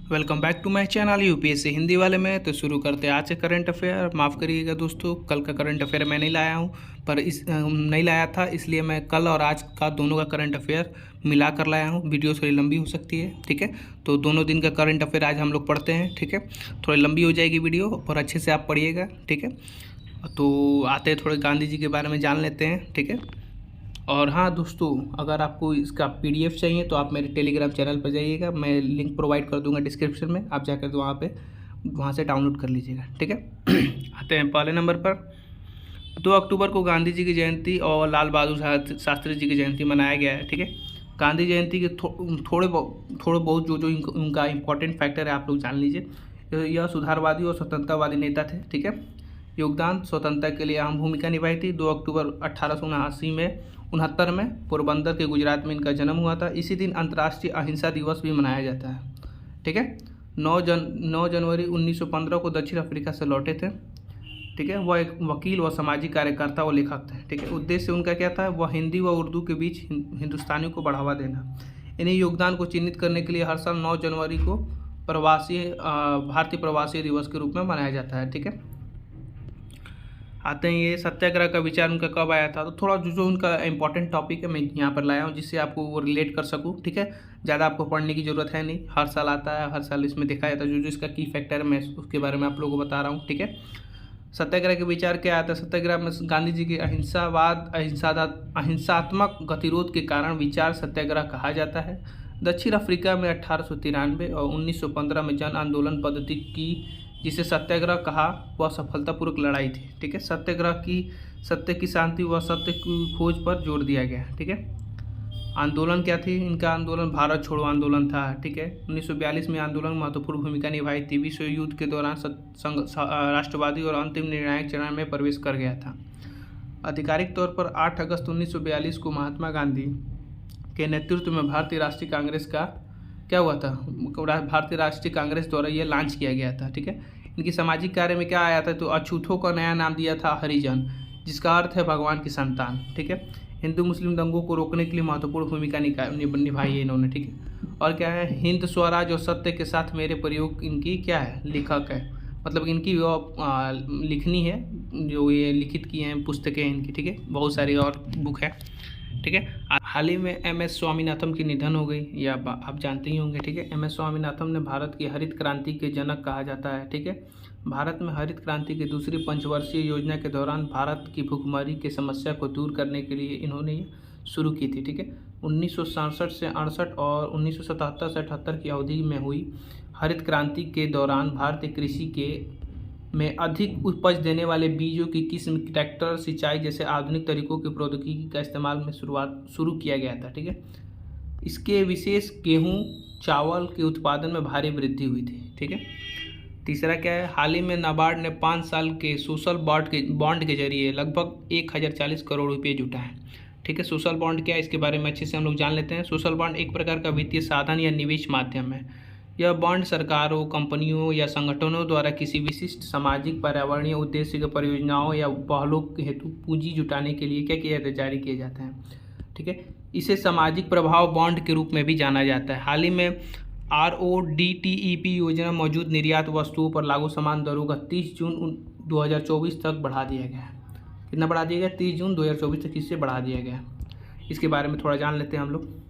Welcome back to my channel UPSC Hindi वाले में। तो शुरू करते हैं आज से करंट अफेयर। माफ़ करिएगा दोस्तों, कल का करंट अफेयर मैं नहीं लाया हूं, पर नहीं लाया था, इसलिए मैं कल और आज का दोनों का करंट अफेयर मिला कर लाया हूं। वीडियो थोड़ी लंबी हो सकती है, ठीक है। तो दोनों दिन का करंट अफेयर आज हम लोग पढ़ते हैं, ठीक है। थोड़ी लंबी हो जाएगी वीडियो, और अच्छे से आप पढ़िएगा, ठीक है। तो आते हैं थोड़े गांधी जी के बारे में जान लेते हैं, ठीक है। और हाँ दोस्तों, अगर आपको इसका पीडीएफ चाहिए तो आप मेरे टेलीग्राम चैनल पर जाइएगा, मैं लिंक प्रोवाइड कर दूंगा डिस्क्रिप्शन में, आप जाकर तो वहाँ से डाउनलोड कर लीजिएगा, ठीक है। आते हैं पहले नंबर पर। 2 अक्टूबर को गांधी जी की जयंती और लाल बहादुर शास्त्री जी की जयंती मनाया गया है, ठीक है। गांधी जयंती के थोड़े बहुत जो उनका इम्पोर्टेंट फैक्टर है आप लोग जान लीजिए। यह सुधारवादी और स्वतंत्रवादी नेता थे, ठीक है। योगदान स्वतंत्रता के लिए अहम भूमिका निभाई थी। 2 अक्टूबर 1879 में पोरबंदर के गुजरात में इनका जन्म हुआ था। इसी दिन अंतर्राष्ट्रीय अहिंसा दिवस भी मनाया जाता है, ठीक है। 9 जनवरी 1915 को दक्षिण अफ्रीका से लौटे थे, ठीक है। वह एक वकील व सामाजिक कार्यकर्ता व लेखक थे, ठीक है। उद्देश्य उनका क्या था? वह हिंदी व उर्दू के बीच हिंदुस्तानियों को बढ़ावा देना। इन्हीं योगदान को चिन्हित करने के लिए हर साल 9 जनवरी को भारतीय प्रवासी दिवस के रूप में मनाया जाता है, ठीक है। आते हैं ये सत्याग्रह का विचार उनका कब आया था। तो थोड़ा जो उनका इंपॉर्टेंट टॉपिक है मैं यहाँ पर लाया हूँ, जिससे आपको वो रिलेट कर सकूँ, ठीक है। ज़्यादा आपको पढ़ने की ज़रूरत है नहीं, हर साल आता है, हर साल इसमें देखा जाता है। जो इसका की फैक्टर है मैं उसके बारे में आप लोगों को बता रहा हूँ, ठीक है। सत्याग्रह के विचार क्या आता है? सत्याग्रह में गांधी जी के अहिंसात्मक गतिरोध के कारण विचार सत्याग्रह कहा जाता है। दक्षिण अफ्रीका में 1893 और 1915 में जन आंदोलन पद्धति की, जिसे सत्याग्रह कहा, वह सफलतापूर्वक लड़ाई थी, ठीक है। सत्य की शांति व सत्य की खोज पर जोर दिया गया, ठीक है। आंदोलन क्या थी? इनका आंदोलन भारत छोड़ो आंदोलन था, ठीक है। 1942 में आंदोलन महत्वपूर्ण भूमिका निभाई थी। विश्व युद्ध के दौरान राष्ट्रवादी और अंतिम निर्णायक चरण में प्रवेश कर गया था। आधिकारिक तौर पर 8 अगस्त 1942 को महात्मा गांधी के नेतृत्व में भारतीय राष्ट्रीय कांग्रेस का क्या हुआ था? भारतीय राष्ट्रीय कांग्रेस द्वारा यह लॉन्च किया गया था, ठीक है। इनकी सामाजिक कार्य में क्या आया था? तो अछूतों का नया नाम दिया था हरिजन, जिसका अर्थ है भगवान की संतान, ठीक है। हिंदू मुस्लिम दंगों को रोकने के लिए महत्वपूर्ण भूमिका निभाई है इन्होंने, ठीक है। और क्या है? हिंद स्वराज और सत्य के साथ मेरे प्रयोग, इनकी क्या है? लेखक है, मतलब इनकी लिखनी है, जो ये लिखित की हैं पुस्तकें इनकी, ठीक है। बहुत सारी और बुक है, ठीक है। हाल ही में MS स्वामीनाथन की निधन हो गई, या आप जानते ही होंगे, ठीक है। MS स्वामीनाथन ने भारत की हरित क्रांति के जनक कहा जाता है, ठीक है। भारत में हरित क्रांति की दूसरी पंचवर्षीय योजना के दौरान भारत की भूखमरी की समस्या को दूर करने के लिए इन्होंने ये शुरू की थी, ठीक है। 1967 से 68 और 1977 से 78 की अवधि में हुई हरित क्रांति के दौरान भारतीय कृषि के में अधिक उपज देने वाले बीजों की किस्म, ट्रैक्टर, सिंचाई जैसे आधुनिक तरीकों की प्रौद्योगिकी का इस्तेमाल में शुरू किया गया था, ठीक है। इसके विशेष गेहूं, चावल के उत्पादन में भारी वृद्धि हुई थी, ठीक है। तीसरा क्या है? हाल ही में नाबार्ड ने 5 साल के सोशल बॉन्ड के जरिए लगभग 1040 करोड़ रुपये जुटाए, ठीक है। सोशल बॉन्ड क्या है, इसके बारे में अच्छे से हम लोग जान लेते हैं। सोशल बॉन्ड एक प्रकार का वित्तीय साधन या निवेश माध्यम है। यह बॉन्ड सरकारों, कंपनियों या संगठनों द्वारा किसी विशिष्ट सामाजिक, पर्यावरणीय उद्देश्य के परियोजनाओं या पहलों के हेतु पूंजी जुटाने के लिए क्या किया जाता है? जारी किए जाते हैं, ठीक है। इसे सामाजिक प्रभाव बॉन्ड के रूप में भी जाना जाता है। हाल ही में RODTEP योजना मौजूद निर्यात वस्तुओं पर लागू समान दरों का 30 जून 2024 तक बढ़ा दिया गया है। कितना बढ़ा दिया गया? 30 जून 2024 तक इससे बढ़ा दिया गया। इसके बारे में थोड़ा जान लेते हैं हम लोग।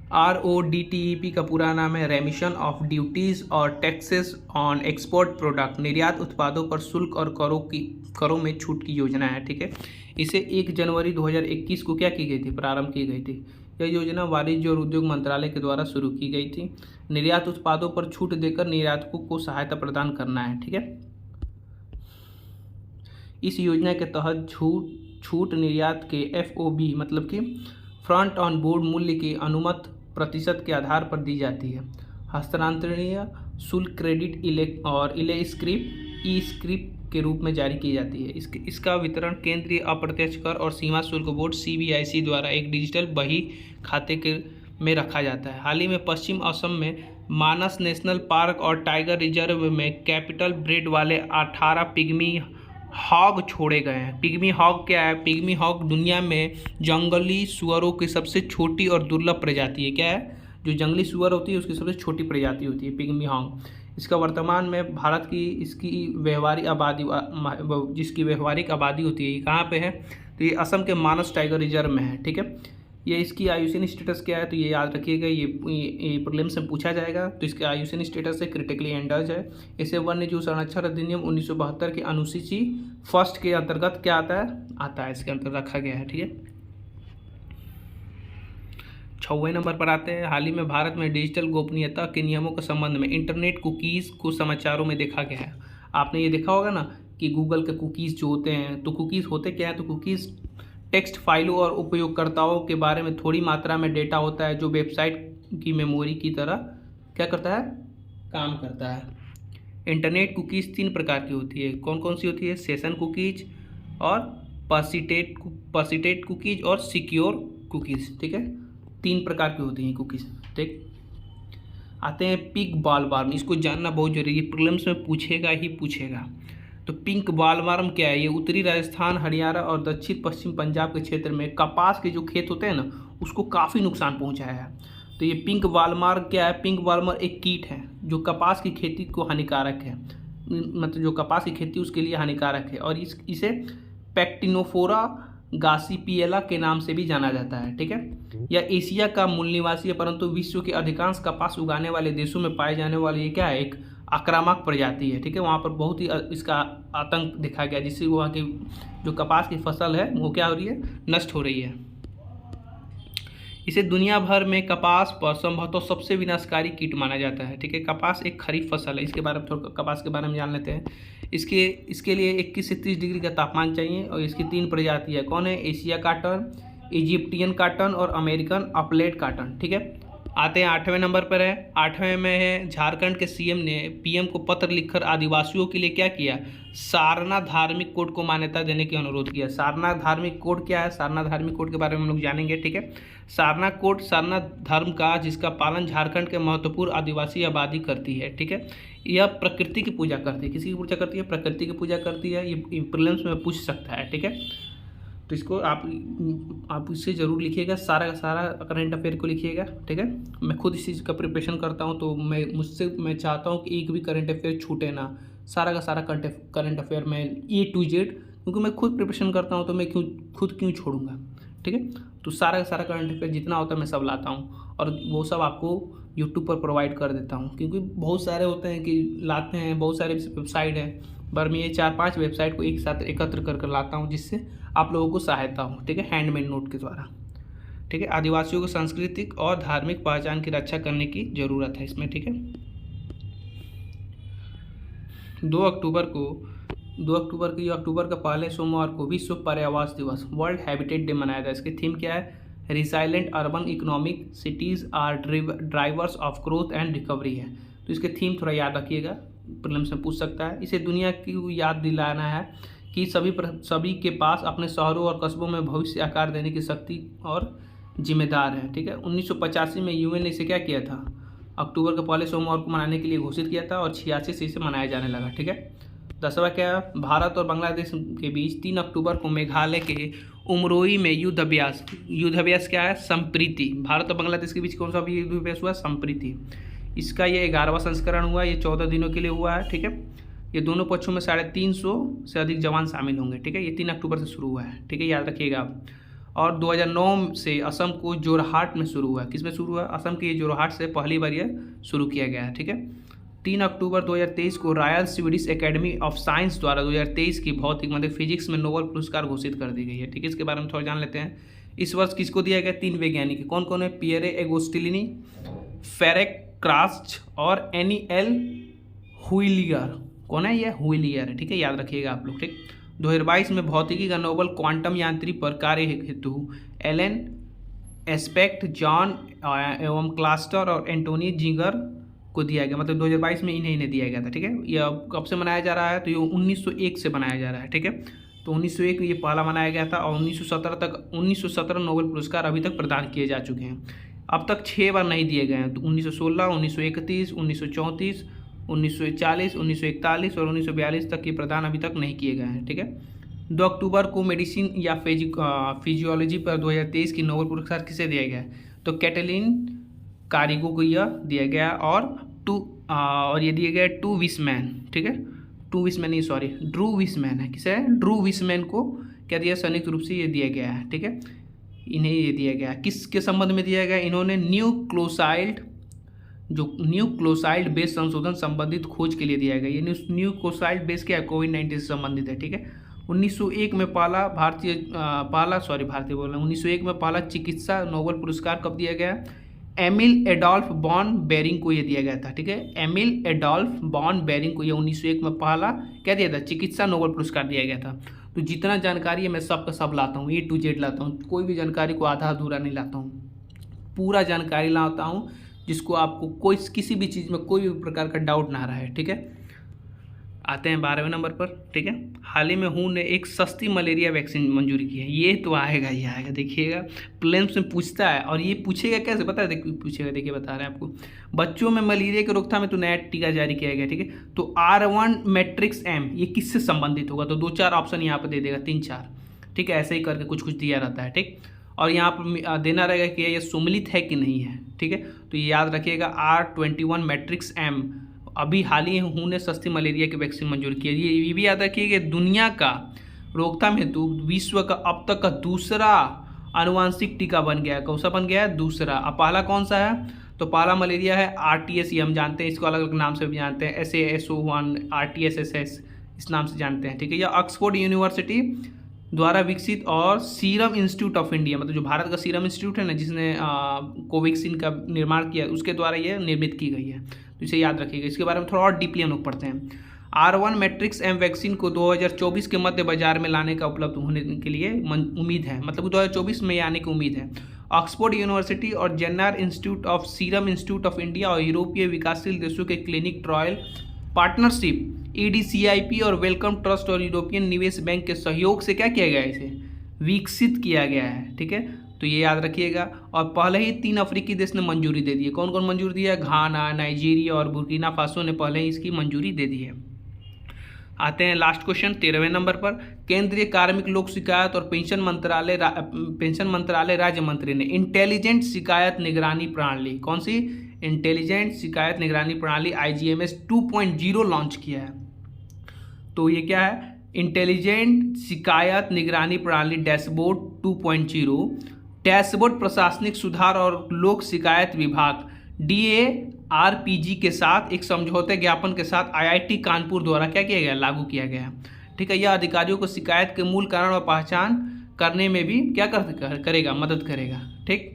RODTEP का पूरा नाम है रेमिशन ऑफ ड्यूटीज़ और टैक्सेस ऑन एक्सपोर्ट प्रोडक्ट। निर्यात उत्पादों पर शुल्क और करों में छूट की योजना है, ठीक है। इसे 1 जनवरी 2021 को क्या की गई थी? प्रारंभ की गई थी। यह योजना वाणिज्य और उद्योग मंत्रालय के द्वारा शुरू की गई थी। निर्यात उत्पादों पर छूट देकर निर्यातकों को सहायता प्रदान करना है, ठीक है। इस योजना के तहत छूट निर्यात के FOB मतलब कि फ्रंट ऑन बोर्ड मूल्य की अनुमत प्रतिशत के आधार पर दी जाती है। हस्तांतरणीय शुल्क क्रेडिट और ई स्क्रिप के रूप में जारी की जाती है। इसका वितरण केंद्रीय अप्रत्यक्ष कर और सीमा शुल्क बोर्ड CBIC द्वारा एक डिजिटल बही खाते में रखा जाता है। हाल ही में पश्चिम असम में मानस नेशनल पार्क और टाइगर रिजर्व में कैपिटल ब्रीड वाले 18 पिग्मी हॉग छोड़े गए हैं। पिग्मी हॉग क्या है? पिग्मी हॉग दुनिया में जंगली सुअरों की सबसे छोटी और दुर्लभ प्रजाति है। क्या है? जो जंगली सुअर होती है उसकी सबसे छोटी प्रजाति होती है पिग्मी हॉन्ग। इसका वर्तमान में भारत की इसकी व्यवहारिक आबादी जिसकी व्यवहारिक आबादी होती है ये कहाँ पे है, तो ये असम के मानस टाइगर रिजर्व में है। ठीक है, ये इसकी आयुषन स्टेटस क्या है तो ये याद रखिएगा, ये प्रीलिम्स में पूछा जाएगा। तो इसका आयुषन स्टेटस है क्रिटिकली एंडर्ज है। इसे वन्य जीव संरक्षण अधिनियम 1972 की अनुसूची फर्स्ट के अंतर्गत क्या आता है इसके अंतर्गत रखा गया है। ठीक है, 6वें नंबर पर आते हैं। हाल ही में भारत में डिजिटल गोपनीयता के नियमों के संबंध में इंटरनेट कुकीज़ को समाचारों में देखा गया है। आपने ये देखा होगा ना कि गूगल के कुकीज़ जो होते हैं, तो कुकीज़ होते क्या है, तो कुकीज़ टेक्स्ट फाइलों और उपयोगकर्ताओं के बारे में थोड़ी मात्रा में डेटा होता है जो वेबसाइट की मेमोरी की तरह क्या करता है, काम करता है। इंटरनेट कुकीज़ 3 प्रकार की होती है। कौन कौन सी होती है, सेशन कुकीज़ और पर्सिस्टेंट कुकीज़ और सिक्योर कुकीज़। ठीक है, 3 प्रकार की होती हैं कुकीज़। ठीक, आते हैं पिंक बॉलवर्म। इसको जानना बहुत जरूरी है, प्रीलिम्स में पूछेगा ही पूछेगा। तो पिंक बॉलवर्म क्या है, ये उत्तरी राजस्थान, हरियाणा और दक्षिण पश्चिम पंजाब के क्षेत्र में कपास के जो खेत होते हैं ना उसको काफ़ी नुकसान पहुंचाया है। तो ये पिंक बॉलवर्म क्या है, पिंक बॉलवर्म एक कीट है जो कपास की खेती को हानिकारक है, मतलब जो कपास की खेती उसके लिए हानिकारक है और इसे पैक्टिनोफोरा गासीपिएला के नाम से भी जाना जाता है। ठीक है, यह एशिया का मूल निवासी है परंतु विश्व के अधिकांश कपास उगाने वाले देशों में पाए जाने वाले ये क्या है, एक आक्रामक प्रजाति है। ठीक है, वहाँ पर बहुत ही इसका आतंक देखा गया जिससे वहाँ की जो कपास की फसल है वो क्या हो रही है, नष्ट हो रही है। इसे दुनिया भर में कपास पर संभवतः सबसे विनाशकारी कीट माना जाता है। ठीक है, कपास एक खरीफ फसल है, इसके बारे में थोड़ा कपास के बारे में जान लेते हैं। इसके लिए 21 से 30 डिग्री का तापमान चाहिए और इसकी 3 प्रजाति है। कौन है, एशिया काटन, इजिप्टियन काटन और अमेरिकन अपलेट काटन। ठीक है, आते हैं 8वें नंबर पर है। 8वें में है झारखंड के सीएम ने पीएम को पत्र लिखकर आदिवासियों के लिए क्या किया, सारनाथ धार्मिक कोड को मान्यता देने की अनुरोध किया। सारनाथ धार्मिक कोड क्या है, सारनाथ धार्मिक कोड के बारे में हम लोग जानेंगे। ठीक है, सारनाथ कोड सारनाथ धर्म का जिसका पालन झारखंड के महत्वपूर्ण आदिवासी आबादी करती है। ठीक है, यह प्रकृति की पूजा करती है, किसी की पूजा करती है, प्रकृति की पूजा करती है। ये प्रीलिम्स में पूछ सकता है। ठीक है, तो इसको आप इससे ज़रूर लिखिएगा, सारा का सारा करंट अफेयर को लिखिएगा। ठीक है, मैं खुद इस चीज़ का प्रिपरेशन करता हूँ तो मैं चाहता हूँ कि एक भी करंट अफेयर छूटे ना, सारा का सारा करंट अफेयर में A to Z, क्योंकि मैं खुद प्रिपरेशन करता हूँ तो मैं क्यों छोड़ूंगा। ठीक है, तो सारा का सारा करंट अफेयर जितना होता है मैं सब लाता हूँ और वो सब आपको यूट्यूब पर प्रोवाइड कर देता हूँ, क्योंकि बहुत सारे होते हैं कि लाते हैं, बहुत सारे वेबसाइट हैं, पर मैं ये 4-5 वेबसाइट को एक साथ एकत्र कर लाता हूँ जिससे आप लोगों को सहायता हो। ठीक है, हैंडमेड नोट के द्वारा। ठीक है, आदिवासियों को सांस्कृतिक और धार्मिक पहचान की रक्षा करने की ज़रूरत है इसमें। ठीक है, 2 अक्टूबर का पहले सोमवार को विश्व पर्यावरण दिवस, वर्ल्ड हैबिटेट डे मनाया था। इसकी थीम क्या है, resilient urban economic cities are drivers of growth and recovery है। तो इसके थीम थोड़ा याद रखिएगा, प्रीलिम्स में पूछ सकता है। इसे दुनिया की याद दिलाना है कि सभी के पास अपने शहरों और कस्बों में भविष्य आकार देने की शक्ति और जिम्मेदार है। ठीक है, 1985 में यूएन ने इसे क्या किया था, अक्टूबर के पहले सोमवार को मनाने के लिए घोषित किया था और 86 से इसे मनाया जाने लगा। ठीक है, 10वां क्या, भारत और बांग्लादेश के बीच 3 अक्टूबर को मेघालय के उमरोई में युद्ध अभ्यास क्या है, संप्रीति। भारत और बांग्लादेश के बीच कौन सा भी युद्ध अभ्यास हुआ, संप्रीति। इसका ये 11वां संस्करण हुआ, ये 14 दिनों के लिए हुआ है। ठीक है, ये दोनों पक्षों में 350 से अधिक जवान शामिल होंगे। ठीक है, ये 3 अक्टूबर से शुरू हुआ है। ठीक है, याद रखिएगा आप। और 2009 से असम को जोरहाट में शुरू हुआ है। किस में शुरू हुआ, असम के जोरहाट से पहली बार यह शुरू किया गया है। ठीक है, 3 अक्टूबर 2023 को royal Swedish academy of science द्वारा 2023 की भौतिक मतलब फिजिक्स में नोबेल पुरस्कार घोषित कर दी गई है। ठीक है, इसके बारे में थोड़ा जान लेते हैं। इस वर्ष किसको दिया गया, 3 वैज्ञानिक, कौन कौन है, पियरे एगोस्टिलिनी, फेरेक क्रास्ट और एनीएल हुइलियर। कौन है, ये हुइलियर है। ठीक है, याद रखिएगा आप लोग। ठीक, 2022 में भौतिकी का नोबेल क्वांटम यांत्रिक पर कार्य हेतु एलन एस्पेक्ट, जॉन एवं क्लास्टर और एंटोनी जिगर को दिया गया, मतलब 2022 में इन्हें दिया गया था। ठीक है, यह कब से मनाया जा रहा है, तो ये 1901 से बनाया जा रहा है। ठीक है, तो 1901 में ये पहला मनाया गया था और 1917 नोबेल पुरस्कार अभी तक प्रदान किए जा चुके हैं। अब तक 6 बार नहीं दिए गए हैं, तो 1916, 1931, 1934, 1940, 1941 और 1942 तक ये प्रदान अभी तक नहीं किए गए हैं। ठीक है, 2 अक्टूबर को मेडिसिन या फिजियोलॉजी पर 2023 की नोबेल पुरस्कार किसे दिया गया है, तो कैटलिन कारिगो को यह दिया गया और ये दिया गया टू विसमैन, ठीक है, टू विसमैन नहीं सॉरी ड्रू विसमैन है, किसे है, ड्रू विसमैन को क्या दिया, संयुक्त रूप से ये दिया गया है, ठीक है, इन्हें ये दिया गया। किसके संबंध में दिया गया, इन्होंने न्यूक्लोसाइड बेस संशोधन संबंधित खोज के लिए दिया गया। ये न्यूक्लोसाइड बेस क्या है, कोविड-19 से संबंधित है, ठीक है। 1901 में पहला चिकित्सा नोबेल पुरस्कार कब दिया गया, एमिल एडोल्फ बॉन बेरिंग को ये दिया गया था, ठीक है, एमिल एडोल्फ बॉन बेरिंग को ये 1901 में पहला क्या दिया था, चिकित्सा नोबेल पुरस्कार दिया गया था। तो जितना जानकारी है मैं सब का सब लाता हूँ, A to Z लाता हूँ, कोई भी जानकारी को आधा अधूरा नहीं लाता हूँ, पूरा जानकारी लाता हूँ जिसको आपको किसी भी चीज़ में कोई भी प्रकार का डाउट ना रहे, ठीक है। आते हैं 12वें नंबर पर, ठीक है। हाल ही में WHO ने एक सस्ती मलेरिया वैक्सीन मंजूरी की है। ये तो आएगा ही आएगा, देखिएगा प्रीलिम्स में पूछता है, और ये पूछेगा कैसे पता है, पूछेगा, देखिए बता रहे हैं आपको, बच्चों में मलेरिया की रोकथाम में तो नया टीका जारी किया गया, ठीक है। तो R1 मैट्रिक्स M ये किससे संबंधित होगा, तो 2-4 ऑप्शन यहाँ पर दे देगा, 3-4, ठीक है, ऐसे ही करके कुछ कुछ दिया रहता है, ठीक। और यहाँ पर देना रहेगा कि ये सुमिलित है कि नहीं है, ठीक है। तो ये याद रखिएगा R21 मैट्रिक्स M अभी हाल ही WHO ने सस्ती मलेरिया की वैक्सीन मंजूर की है। ये भी याद रखिए कि दुनिया का रोकथाम हेतु विश्व का अब तक का दूसरा आनुवांशिक टीका बन गया है। कौन सा बन गया है, दूसरा। अब पहला कौन सा है, तो पहला मलेरिया है RTS, ये हम जानते हैं, इसको अलग अलग नाम से भी जानते हैं, SASO1 RTSSS इस नाम से जानते हैं, ठीक है। यह ऑक्सफोर्ड यूनिवर्सिटी द्वारा विकसित और सीरम इंस्टीट्यूट ऑफ इंडिया, मतलब जो भारत का सीरम इंस्टीट्यूट है ना, जिसने कोवैक्सीन का निर्माण किया, उसके द्वारा ये निर्मित की गई है। तो इसे याद रखिएगा। इसके बारे में थोड़ा और डीपली हम लोग पढ़ते हैं। R1 मैट्रिक्स M वैक्सीन को 2024 के मध्य बाजार में लाने का उपलब्ध होने के लिए उम्मीद है, मतलब 2024 में आने की उम्मीद है। ऑक्सफोर्ड यूनिवर्सिटी और Jenner institute of serum institute of India और यूरोपीय विकासशील देशों के क्लिनिक ट्रायल पार्टनरशिप EDCIP और वेलकम ट्रस्ट और यूरोपियन निवेश बैंक के सहयोग से क्या किया गया है, इसे विकसित किया गया है, ठीक है। तो ये याद रखिएगा। और पहले ही 3 अफ्रीकी देश ने मंजूरी दे दी है। कौन कौन मंजूरी दिया है, घाना, नाइजीरिया और बुर्किना फासो ने पहले ही इसकी मंजूरी दे दी है। आते हैं लास्ट क्वेश्चन 13वें नंबर पर। केंद्रीय कार्मिक लोक शिकायत और पेंशन मंत्रालय राज्य मंत्री ने इंटेलिजेंट शिकायत निगरानी प्रणाली, कौन सी, इंटेलिजेंट शिकायत निगरानी प्रणाली IGMS 2.0 लॉन्च किया है। तो ये क्या है, इंटेलिजेंट शिकायत निगरानी प्रणाली डैशबोर्ड 2.0, डैशबोर्ड प्रशासनिक सुधार और लोक शिकायत विभाग DARPG के साथ एक समझौते ज्ञापन के साथ IIT कानपुर द्वारा क्या किया गया, लागू किया गया, ठीक है। यह अधिकारियों को शिकायत के मूल कारण और पहचान करने में भी क्या करेगा, मदद करेगा, ठीक।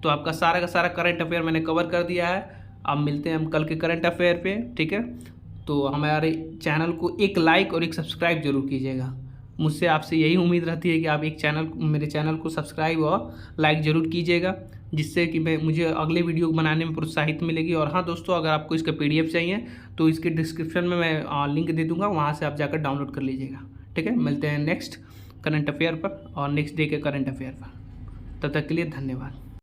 तो आपका सारा का सारा करंट अफेयर मैंने कवर कर दिया है। अब मिलते हैं हम कल के करंट अफेयर पे, ठीक है। तो हमारे चैनल को एक लाइक और एक सब्सक्राइब जरूर कीजिएगा। मुझसे आपसे यही उम्मीद रहती है कि आप मेरे चैनल को सब्सक्राइब और लाइक ज़रूर कीजिएगा, जिससे कि मुझे अगले वीडियो बनाने में प्रोत्साहित मिलेगी। और हाँ दोस्तों, अगर आपको इसका PDF चाहिए तो इसके डिस्क्रिप्शन में मैं लिंक दे दूँगा, वहाँ से आप जाकर डाउनलोड कर लीजिएगा, ठीक है। मिलते हैं नेक्स्ट करंट अफेयर पर और नेक्स्ट डे के करंट अफेयर पर। तब तक के लिए धन्यवाद।